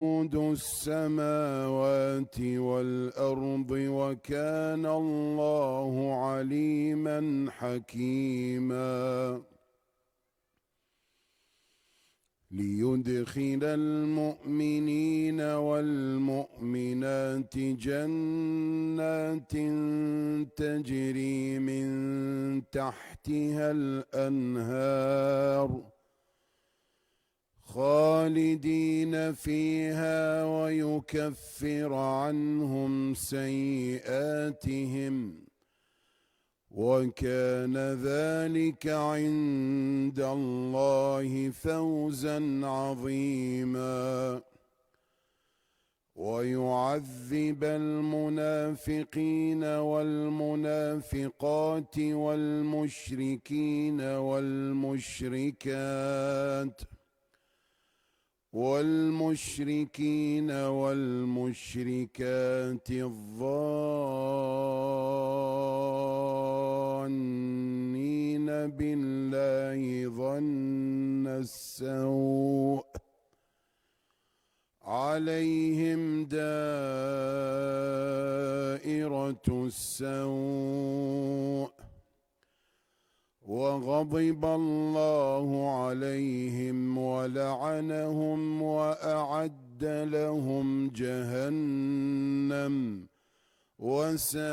جنود السماوات والأرض وكان الله عليما حكيما ليدخل المؤمنين والمؤمنات جنات تجري من تحتها الأنهار خالدين فيها ويكفر عنهم سيئاتهم وكان ذلك عند الله فوزا عظيما ويعذب المنافقين والمنافقات والمشركين والمشركات الظانين بالله ظن السوء عليهم دائرة السوء وغضب الله عليهم ولعنهم وأعد لهم جهنم وساءت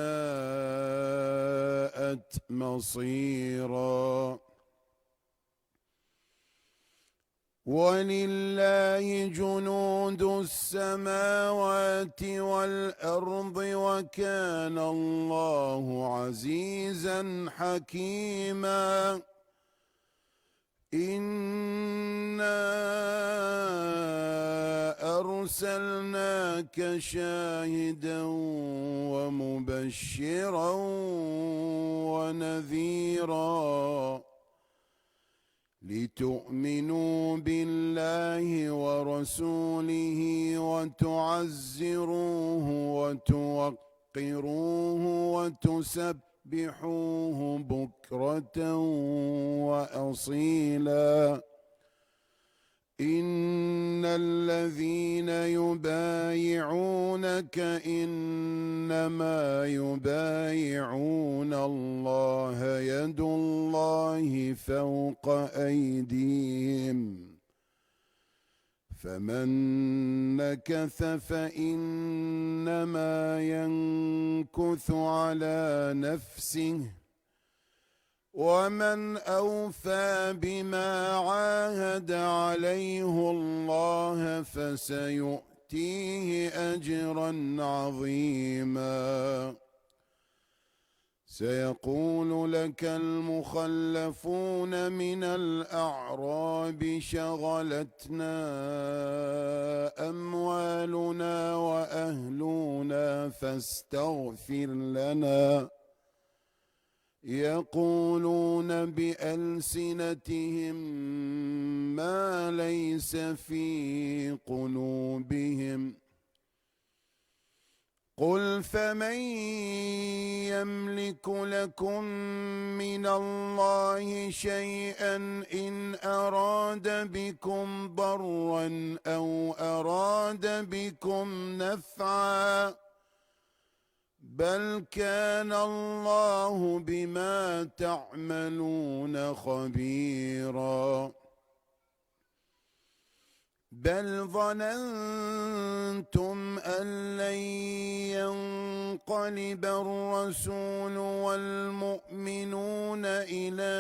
مصيرا ولله جنود السماوات والأرض وكان الله عزيزا حكيما إنا أرسلناك شاهدا ومبشرا ونذيرا لتؤمنوا بالله ورسوله وتعزروه وتوقروه وتسبحوه بكرة وأصيلا إن الذين يبايعونك إنما يبايعون الله يد الله فوق أيديهم فمن نكث فإنما ينكث على نفسه ومن أوفى بما عاهد عليه الله فسيؤتيه أجرا عظيما سيقول لك المخلفون من الأعراب شغلتنا أموالنا وأهلنا فاستغفر لنا يقولون بألسنتهم ما ليس في قلوبهم قل فمن يملك لكم من الله شيئا إن أراد بكم ضرا أو أراد بكم نفعا بل كان الله بما تعملون خبيرا بل ظننتم أن لن ينقلب الرسول والمؤمنون إلى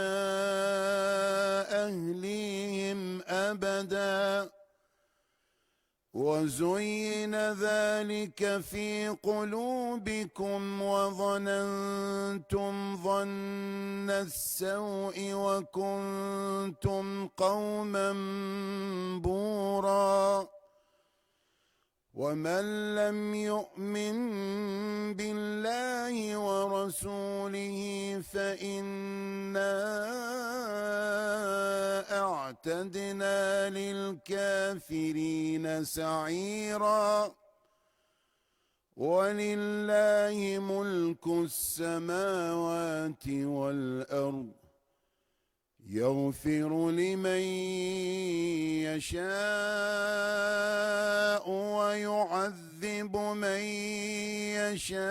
أهليهم أبدا وزين ذلك في قلوبكم وظننتم ظن السوء وكنتم قوما بورا ومن لم يؤمن بالله ورسوله فإنا أعتدنا للكافرين سعيرا ولله ملك السماوات والأرض يغفر لمن يشاء ويعذب من يشاء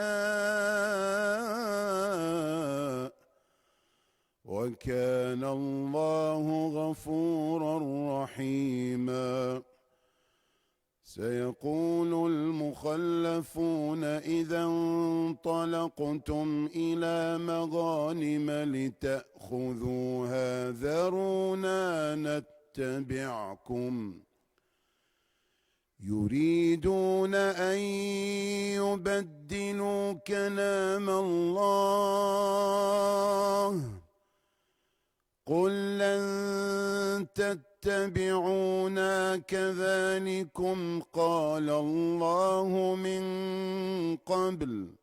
وكان الله غفورا رحيما. سيقول المخلفون إذا انطلقتم إلى مغانم لتأخذوها ذرونا نتبعكم يريدون أن يبدلوا كلام الله قل لن تتبعونا كذلكم قال الله من قبل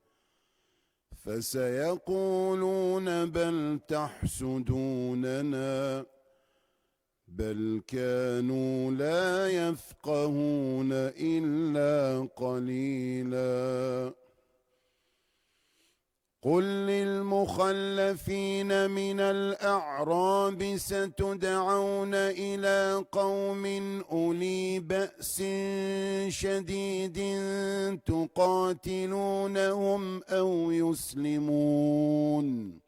فسيقولون بل تحسدوننا بل كانوا لا يفقهون إلا قليلا. قل للمخلفين من الأعراب ستدعون إلى قوم أولي بأس شديد تقاتلونهم أو يسلمون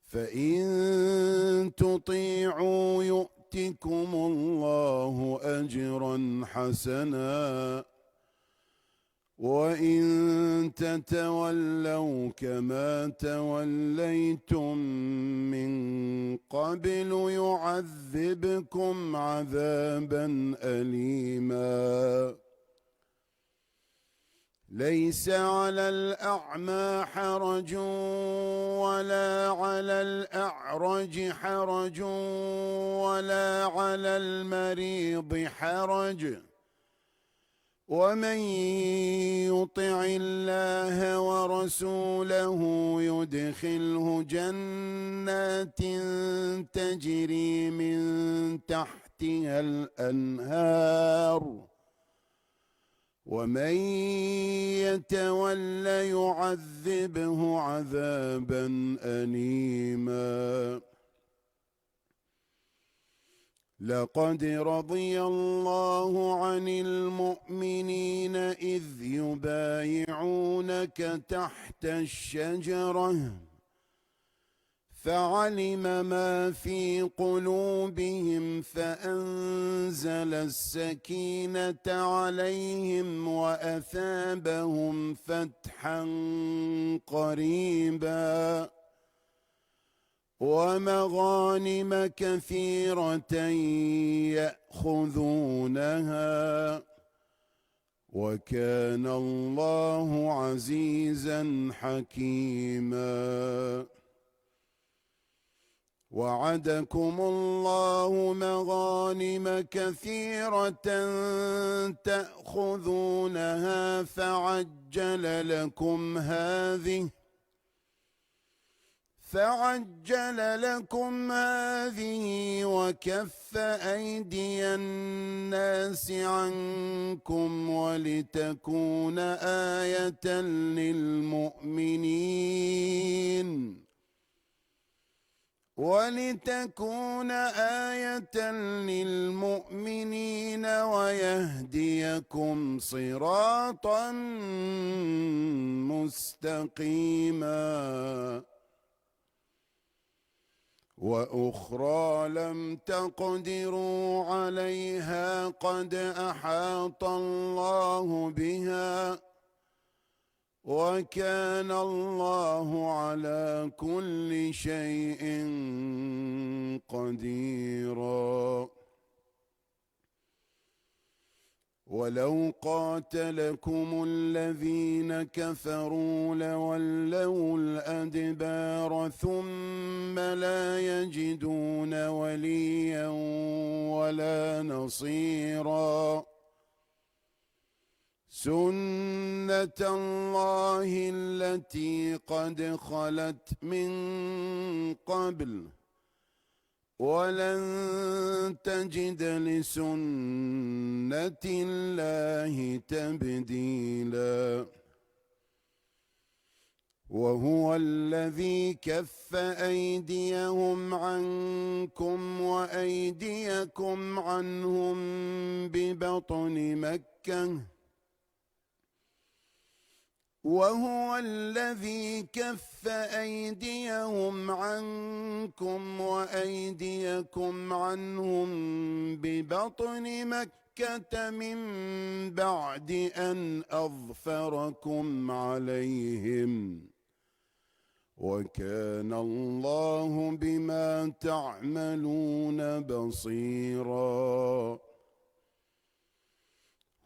فإن تطيعوا يؤتكم الله أجرا حسنا وإن تتولوا كما توليتم من قبل يعذبكم عذابا أليما. ليس على الأعمى حرج ولا على الأعرج حرج ولا على المريض حرج ومن يطع الله ورسوله يدخله جنات تجري من تحتها الأنهار ومن يتول يعذبه عذابا أليما. لقد رضي الله عن المؤمنين إذ يبايعونك تحت الشجرة فعلم ما في قلوبهم فأنزل السكينة عليهم وأثابهم فتحا قريبا ومغانم كثيرة يأخذونها وكان الله عزيزا حكيما. وعدكم الله مغانم كثيرة تأخذونها فعجل لكم هذه وكف أيدي الناس عنكم ولتكون آية للمؤمنين ويهديكم صراطا مستقيما. وأخرى لم تقدروا عليها قد أحاط الله بها وكان الله على كل شيء قديرا. ولو قاتلكم الذين كفروا لولوا الأدبار ثم لا يجدون وليا ولا نصيرا. سنة الله التي قد خلت من قبل ولن تجد لسنة الله تبديلا. وهو الذي كف أيديهم عنكم وأيديكم عنهم ببطن مكة وهو الذي كف أيديهم عنكم وأيديكم عنهم ببطن مكة من بعد أن أظفركم عليهم وكان الله بما تعملون بصيرا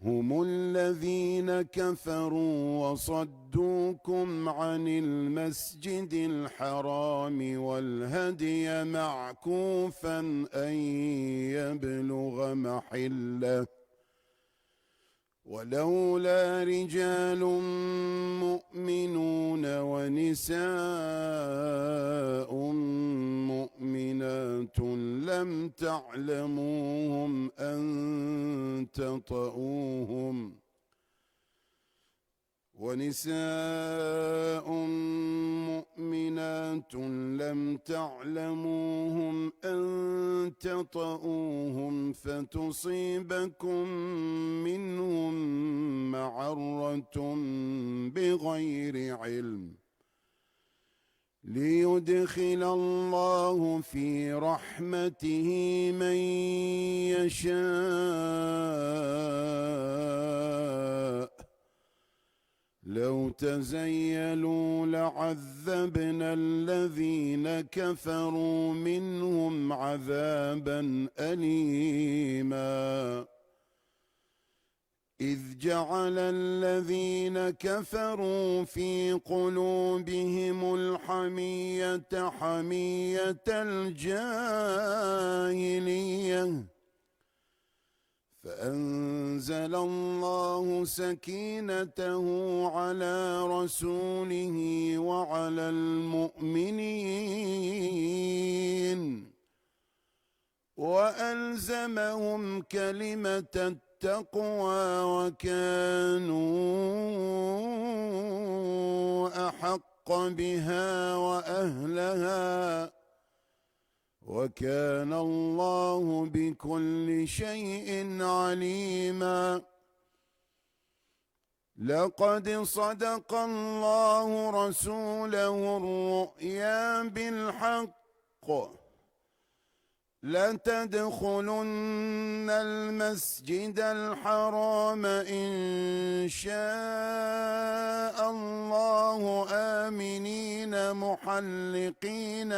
هم الذين كفروا وصدوكم عن المسجد الحرام والهدي معكوفا أن يبلغ محله ولولا رجال مؤمنون ونساء مؤمنات لم تعلموهم أن تطؤوهم فتصيبكم منهم معرة بغير علم ليدخل الله في رحمته من يشاء لو تزيلوا لعذبنا الذين كفروا منهم عذابا أليما إذ جعل الذين كفروا في قلوبهم الحمية حمية الجاهلية فأنزل الله سكينته على رسوله وعلى المؤمنين وألزمهم كلمة التقوى وكانوا أحق بها وأهلها وكان الله بكل شيء عليما لقد صدق الله رسوله الرؤيا بالحق لتدخلن المسجد الحرام إن شاء الله آمنين محلقين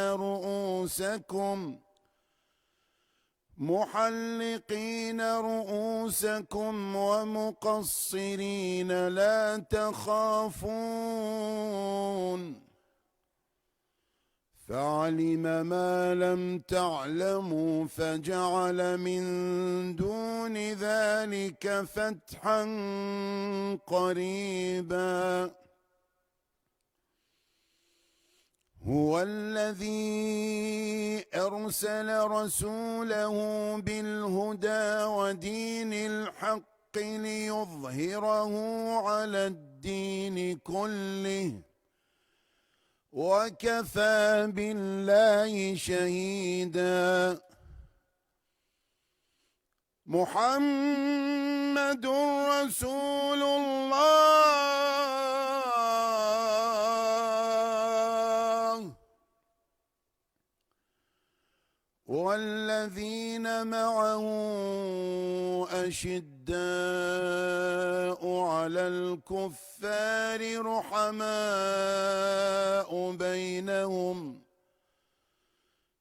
رؤوسكم ومقصرين لا تخافون فعلم ما لم تعلموا فجعل من دون ذلك فتحا قريبا هو الذي أرسل رسوله بالهدى ودين الحق ليظهره على الدين كله وكفى بالله شهيدا محمد رسول الله والذين معه أشداء على الكفار رحماء بينهم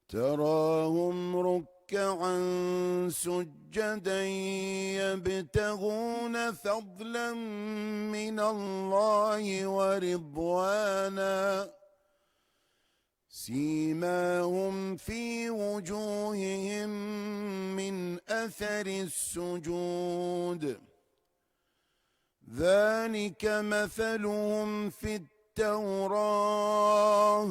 تراهم ركعا سجدا يبتغون فضلا من الله ورضوانا سيماهم في وجوههم من أثر السجود ذلك مثلهم في التوراة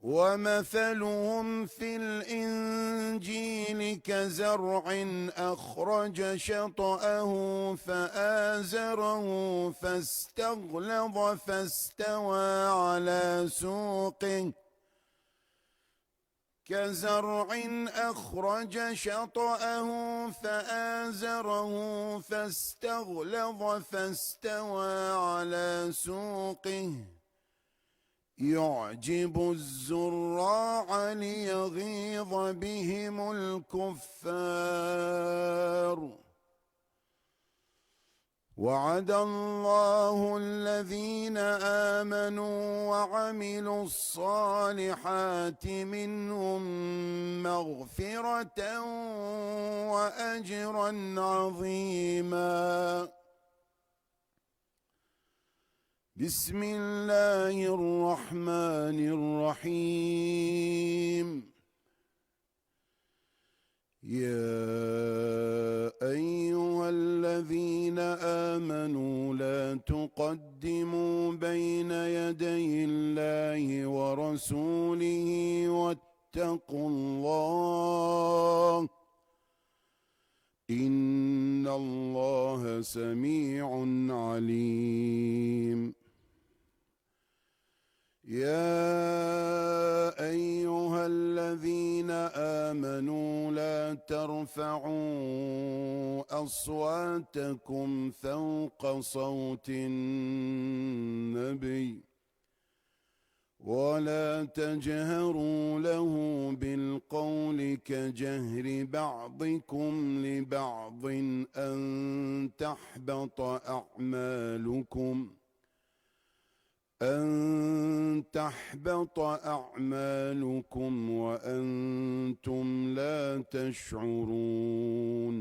ومثلهم في الإنجيل كزرع أخرج شطأه فآزره فاستغلظ فاستوى على سوقه يعجب الزراع ليغيظ بهم الكفار. وعد الله الذين آمنوا وعملوا الصالحات منهم مغفرة وأجرا عظيما. بسم الله الرحمن الرحيم. يا أيها الذين آمنوا لا تقدموا بين يدي الله ورسوله واتقوا الله إن الله سميع عليم. يا أيها الذين آمنوا لا ترفعوا أصواتكم فوق صوت النبي ولا تجهروا له بالقول كجهر بعضكم لبعض أن تحبط أعمالكم وأنتم لا تشعرون.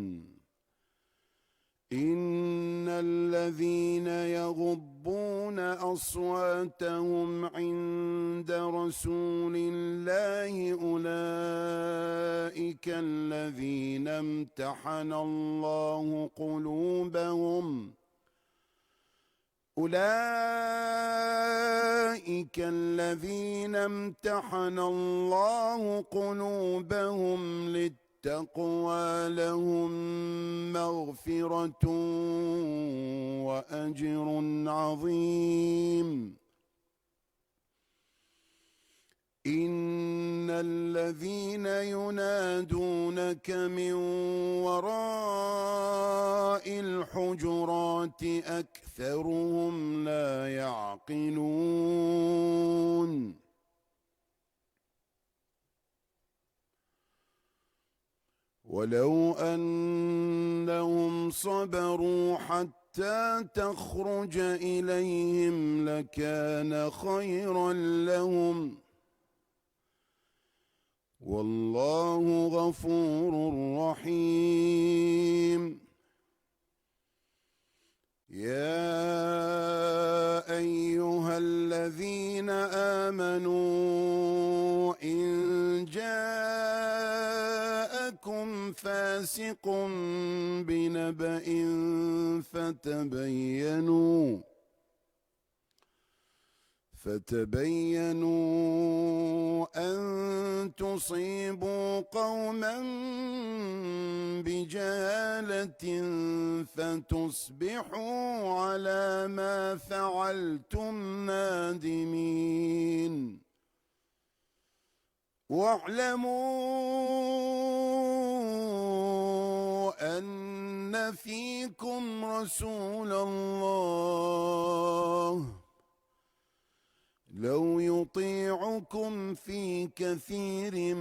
إن الذين يغضون أصواتهم عند رسول الله أولئك الذين امتحن الله قلوبهم للتقوى لهم مغفرة وأجر عظيم. إن الذين ينادونك من وراء الحجرات أكثرهم لا يعقلون. ولو أنهم صبروا حتى تخرج إليهم لكان خيرا لهم والله غفور رحيم. يا أيها الذين آمنوا إن جاءكم فاسق بنبأ فتبينوا أن تصيبوا قوما بجهالة فتصبحوا على ما فعلتم نادمين. واعلموا أن فيكم رسول الله لو يطيعكم في كثير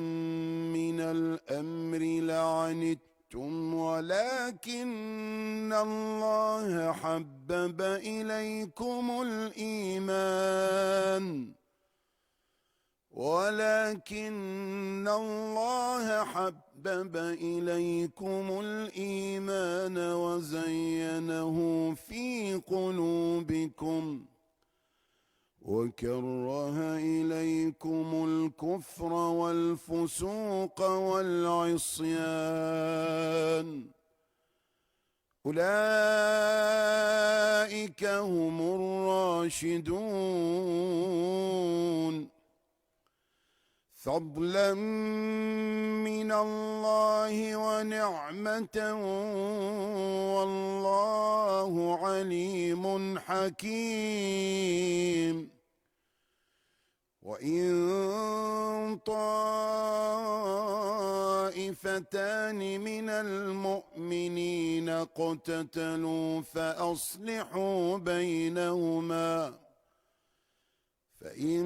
من الأمر لعنتم ولكن الله حبب إليكم الإيمان وزينه في قلوبكم وكره إليكم الكفر والفسوق والعصيان أولئك هم الراشدون. فضلا من الله ونعمة والله عليم حكيم وإن طائفتان من المؤمنين اقتتلوا فأصلحوا بينهما فإن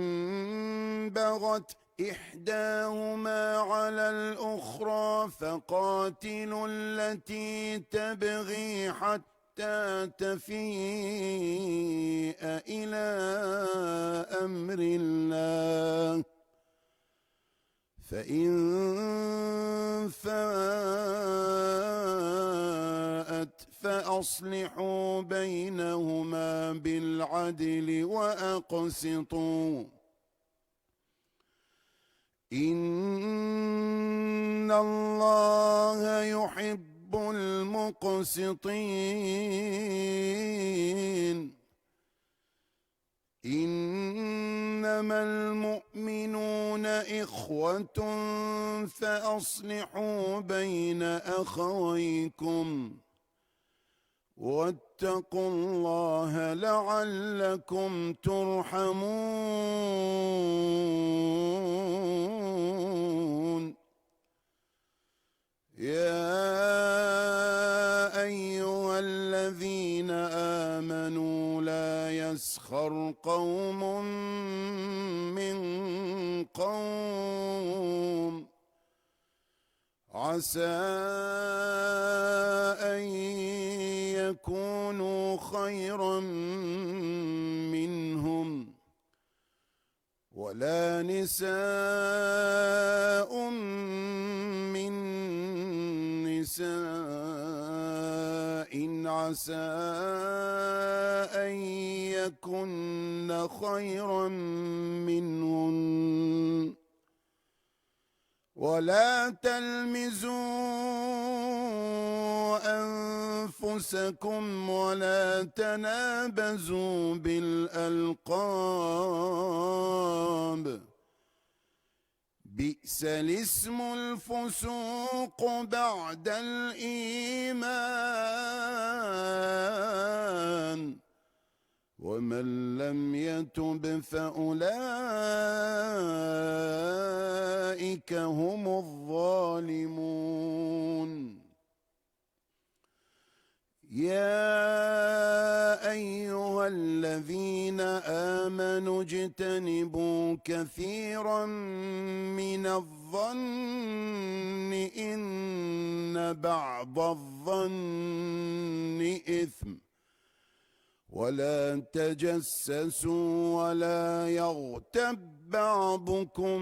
بغت إحداهما على الأخرى فقاتلوا التي تبغي حتى تفيء إلى أمر الله فإن فاءت فأصلحوا بينهما بالعدل وأقسطوا إن الله يحب المقسطين إنما المؤمنون إخوة فأصلحوا بين أخويكم واتقوا الله لعلكم ترحمون يا أيها الذين آمنوا لا يسخر قوم من قوم عسى أن يكونوا خيرا منهم ولا نساء من نساء عسى أن يكن خيرا منهن ولا تلمزوا أنفسكم ولا تنابزوا بالألقاب بئس الاسم الفسوق بعد الإيمان ومن لم يتب فأولئك هم الظالمون يا أيها الذين آمنوا اجتنبوا كثيرا من الظن إن بعض الظن إثم ولا تجسسوا ولا يغتب بعضكم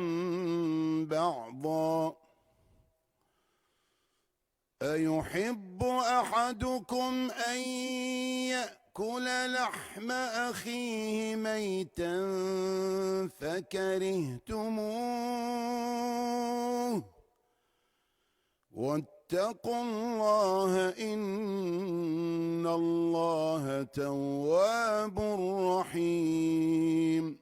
بعضا أيحب أحدكم أن يأكل لحم أخيه ميتا فكرهتموه واتقوا الله إن الله تواب رحيم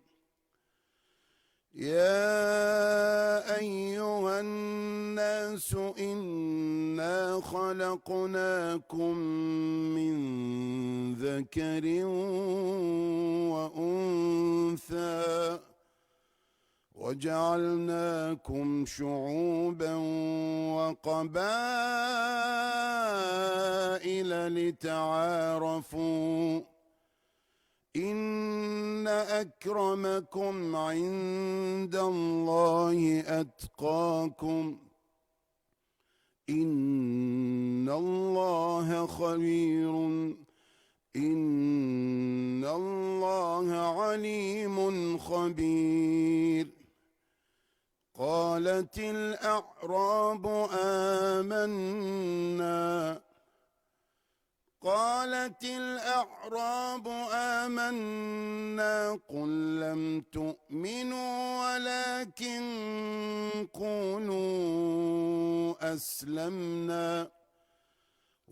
يا أيها الناس إنا خلقناكم من ذكر وأنثى وجعلناكم شعوبا وقبائل لتعارفوا إن أكرمكم عند الله أتقاكم إن الله خبير إن الله عليم خبير قالت الأعراب آمنا قل لم تؤمنوا ولكن قولوا أسلمنا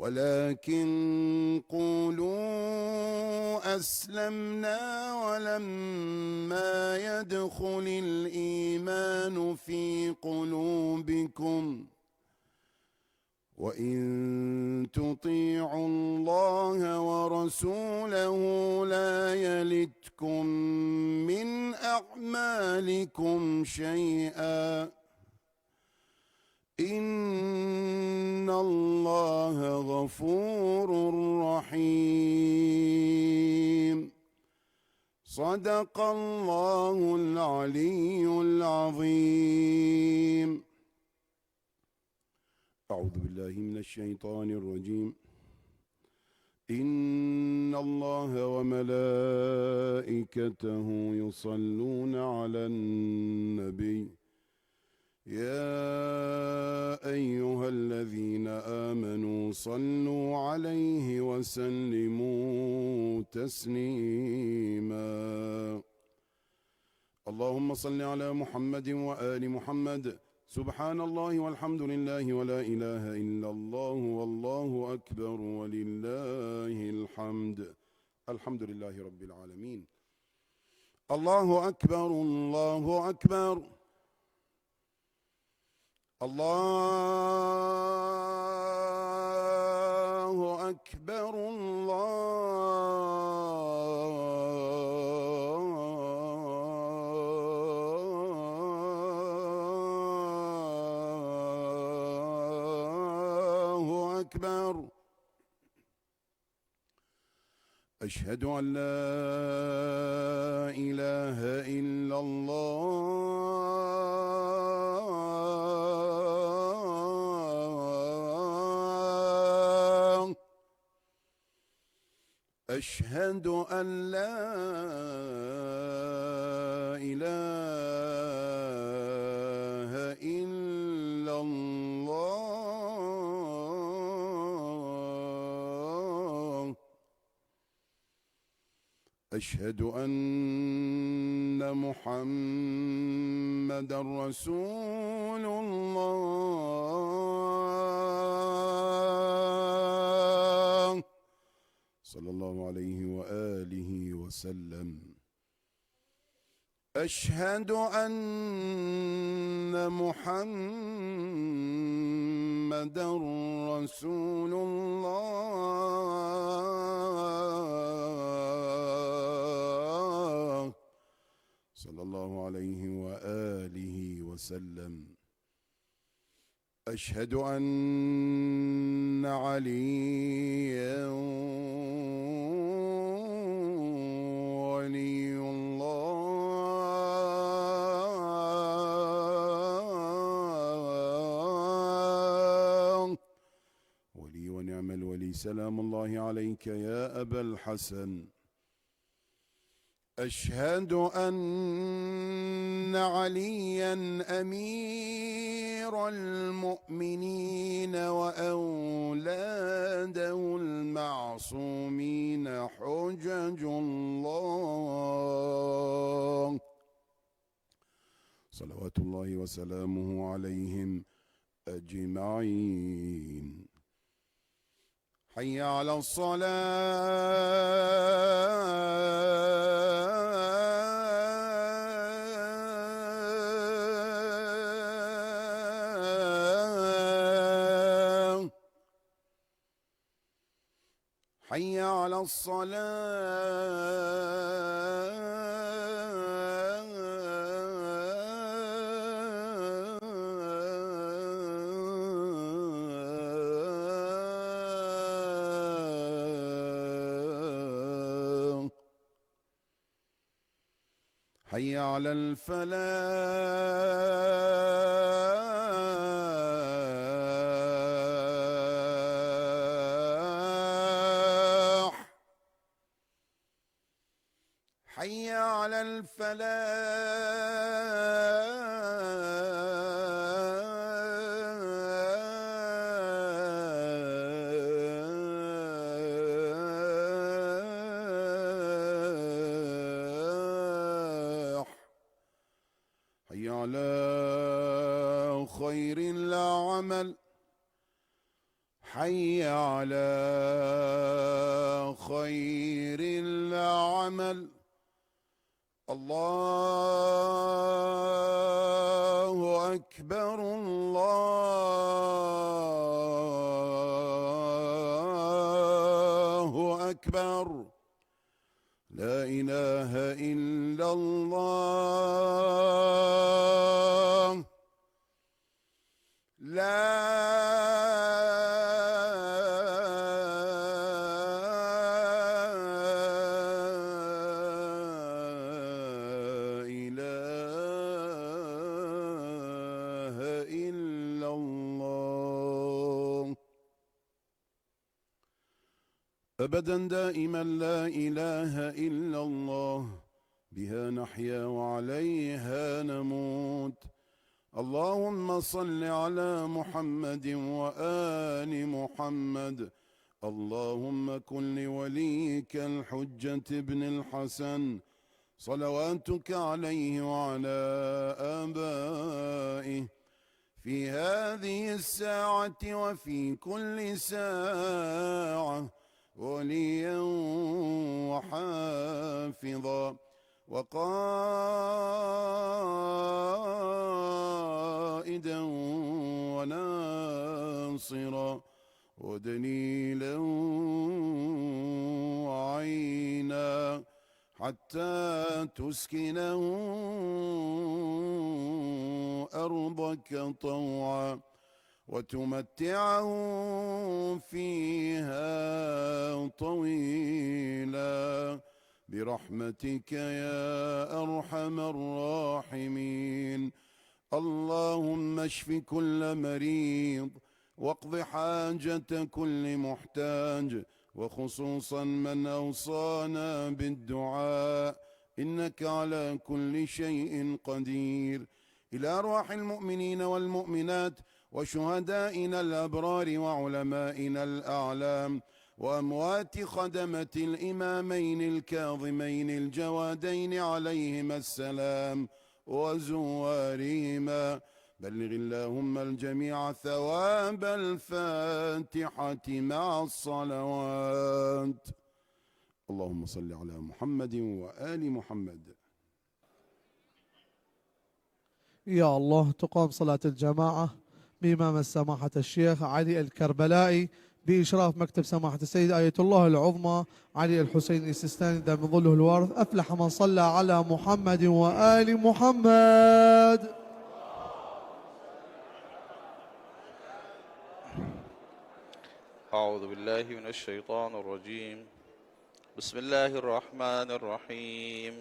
ولكن قولوا أسلمنا ولما يدخل الإيمان في قلوبكم وإن تطيعوا الله ورسوله لا يلتكم من أعمالكم شيئا إن الله غفور رحيم. صدق الله العلي العظيم. أعوذ بالله من الشيطان الرجيم. إن الله وملائكته يصلون على النبي يا أيها الذين آمنوا صلوا عليه وسلموا تسليما. اللهم صل على محمد وآل محمد. سبحان الله والحمد لله ولا إله إلا الله والله أكبر ولله الحمد. الحمد لله رب العالمين. الله أكبر الله أكبر الله أكبر الله أكبر. أشهد أن لا إله إلا الله. أشهد أن لا إله إلا الله. أشهد أن محمدًا رسول الله صلى الله عليه وآله وسلم. أشهد أن محمدًا رسول الله صلى الله عليه وآله وسلم. أشهد أن عليًا ولي الله ولي ونعم الولي. سلام الله عليك يا أبا الحسن. أشهد أن عليًا أمير المؤمنين وأولاده المعصومين حجج الله صلوات الله وسلامه عليهم أجمعين. حي على الصلاة. حي على الصلاة. حي على الفلاح. حي على الفلاح. حي على خير العمل. حي على خير العمل. الله أكبر الله أكبر. لا إله إلا الله. لا إله إلا الله. أبدا دائما لا إله إلا الله. بها نحيا وعليها نموت. اللهم صل على محمد وآل محمد. اللهم كن لوليك الحجة ابن الحسن صلواتك عليه وعلى آبائه في هذه الساعة وفي كل ساعة وليا وحافظا وقائدا وناصرا ودليلا وعينا حتى تسكنه أرضك طوعا وتمتعه فيها طويلا برحمتك يا أرحم الراحمين. اللهم اشف كل مريض واقض حاجة كل محتاج وخصوصا من أوصانا بالدعاء إنك على كل شيء قدير. إلى أرواح المؤمنين والمؤمنات وشهدائنا الأبرار وعلمائنا الأعلام وأموات خدمة الإمامين الكاظمين الجوادين عليهما السلام وزوارهما بلغ اللهم الجميع ثواب الفاتحة مع الصلوات. اللهم صل على محمد وآل محمد. يا الله تقام صلاة الجماعة بإمام سماحة الشيخ علي الكربلائي بإشراف مكتب سماحة السيد آية الله العظمى علي الحسين السيستاني دام ظله الوارث. أفلح من صلى على محمد وآل محمد. أعوذ بالله من الشيطان الرجيم. بسم الله الرحمن الرحيم.